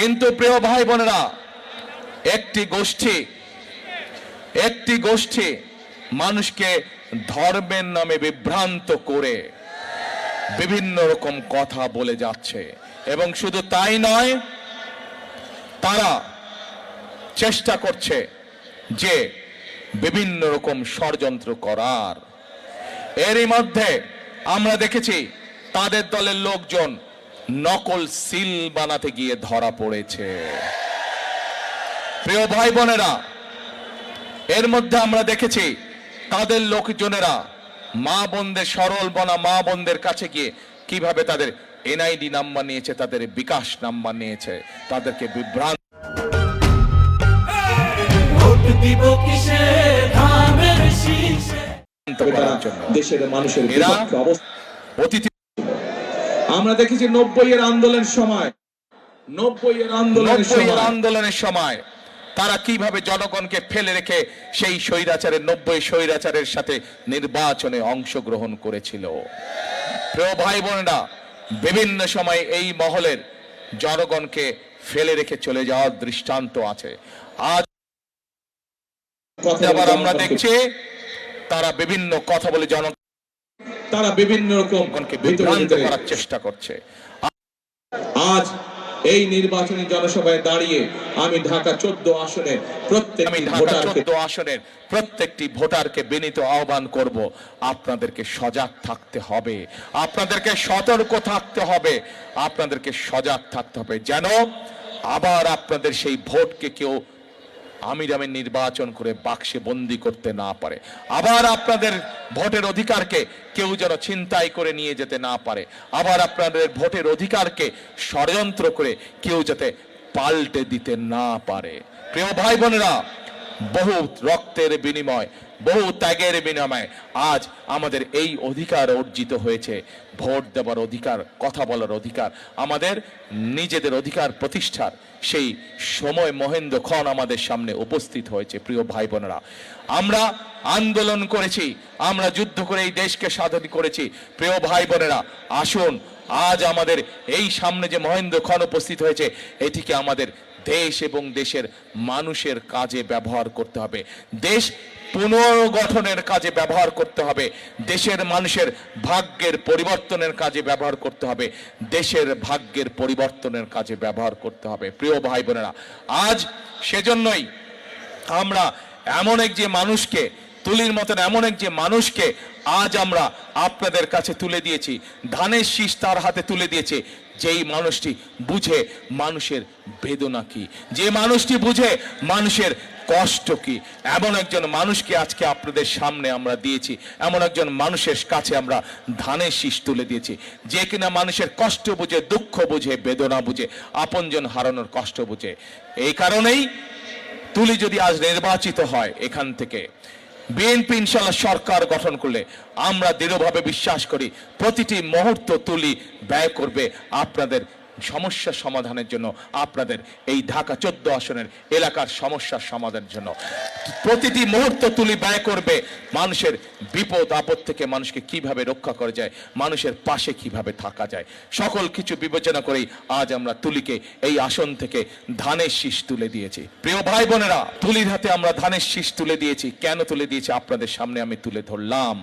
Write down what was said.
কিন্তু প্রিয় ভাই বোনেরা, একটি গোষ্ঠী মানুষকে ধর্মের নামে বিভ্রান্ত করে বিভিন্ন রকম কথা বলে যাচ্ছে, এবং শুধু তাই নয়, তারা চেষ্টা করছে যে বিভিন্ন রকম ষড়যন্ত্র করার। এরই মধ্যে আমরা দেখেছি তাদের দলের লোকজন নকল সিল বানাতে গিয়ে ধরা পড়েছে। প্রিয় ভাই বোনেরা, এর মধ্যে আমরা দেখেছি তাদের লোকজনেরা মা বোনদের, সরল বনা মা বোনদের কাছে গিয়ে কিভাবে তাদের এনআইডি নাম্বার নিয়েছে, তাদের বিকাশ নাম্বার নিয়েছে, তাদেরকে বিভ্রান্ত করার জন্য দেশের মানুষের অতীতে আমরা দেখেছি 90-এর আন্দোলনের সময় তারা কিভাবে জনগণকে ফেলে রেখে সেই স্বৈরাচারের 90 স্বৈরাচারের সাথে নির্বাচনে অংশগ্রহণ করেছিল। প্রিয় ভাই বোনেরা, বিভিন্ন সময় এই মহলের জনগণকে ফেলে রেখে চলে যাওয়ার দৃষ্টান্ত আছে। আজ আবার আমরা দেখছি তারা বিভিন্ন কথা বলে তারা বিভিন্ন জনগণকে বিভ্রান্ত করার চেষ্টা করছে। আজ এই নির্বাচনী জনসভায় দাঁড়িয়ে আমি ঢাকা 14 আসনের প্রত্যেকটি ভোটারকে বিনীত আহ্বান করব, আপনাদেরকে সজাগ থাকতে হবে, আপনাদেরকে সতর্ক থাকতে হবে, আপনাদেরকে সজাগ থাকতে হবে, যেন আবার আপনাদের সেই ভোটকে কেউ আমিরামে নির্বাচন করে বাক্সে বন্দি করতে না পারে, আবার আপনাদের ভোটের অধিকারকে কেউ যেন ছিনতাই করে নিয়ে যেতে না পারে, আবার আপনাদের ভোটের অধিকারকে ষড়যন্ত্র করে কেউ যাতে পাল্টে দিতে না পারে। প্রিয় ভাই বোনেরা, বহু রক্তের বিনিময়, বহু ত্যাগের বিনিময়ে আজ আমাদের এই অধিকার অর্জিত হয়েছে, ভোট দেওয়ার অধিকার, কথা বলার অধিকার, আমাদের নিজেদের অধিকার প্রতিষ্ঠার সেই সময় মহেন্দ্রক্ষণ আমাদের সামনে উপস্থিত হয়েছে। প্রিয় ভাই বোনেরা, আমরা আন্দোলন করেছি, আমরা যুদ্ধ করে এই দেশকে স্বাধীন করেছি। প্রিয় ভাই বোনেরা, আসুন আজ আমাদের এই সামনে যে মহেন্দ্রক্ষণ উপস্থিত হয়েছে, এটিকে আমাদের দেশ এবং দেশের মানুষের কাজে ব্যবহার করতে হবে, দেশ পুনর্গঠনের কাজে ব্যবহার করতে হবে, দেশের মানুষের ভাগ্যের পরিবর্তনের কাজে ব্যবহার করতে হবে, দেশের ভাগ্যের পরিবর্তনের কাজে ব্যবহার করতে হবে। প্রিয় ভাই বোনেরা, আজ সেজন্যই আমরা এমন এক যে মানুষকে, তুলির মতন এমন এক যে মানুষকে আজ আমরা আপনাদের কাছে তুলে দিয়েছি, ধানের শীষ তার হাতে তুলে দিয়েছে, যেই মানুষটি বুঝে মানুষের বেদনা কি, যে মানুষটি বুঝে মানুষের কষ্ট কি, এমন একজন মানুষকে আজকে আপনাদের সামনে আমরা দিয়েছি, এমন একজন মানুষের কাছে আমরা ধানের শীষ তুলে দিয়েছি, যে কিনা মানুষের কষ্ট বুঝে, দুঃখ বুঝে, বেদনা বুঝে, আপনজন হারানোর কষ্ট বুঝে। এই কারণেই তুলি যদি আজ নির্বাচিত হয়, এখান থেকে বিএনপি ইনশাআল্লাহ সরকার গঠন করলে আমরা দৃঢ়ভাবে বিশ্বাস করি প্রতিটি মুহূর্ত তুলি ব্যয় করবে আপনাদের সমস্যা সমাধানের জন্য, আপনাদের এই ঢাকা 14 আসনের এলাকার সমস্যার সমাধানের জন্য। প্রতিটি মুহূর্ত তুলি ব্যয় করবে মানুষের বিপদ আপদ থেকে মানুষকে কিভাবে রক্ষা করা যায়, মানুষের পাশে কিভাবে থাকা যায়, সকল কিছু বিবেচনা করেই আজ আমরা তুলিকে এই আসন থেকে ধানের শীষ তুলে দিয়েছি। প্রিয় ভাই বোনেরা, তুলির হাতে আমরা ধানের শীষ তুলে দিয়েছি। কেন তুলে দিয়েছি আপনাদের সামনে আমি তুলে ধরলাম।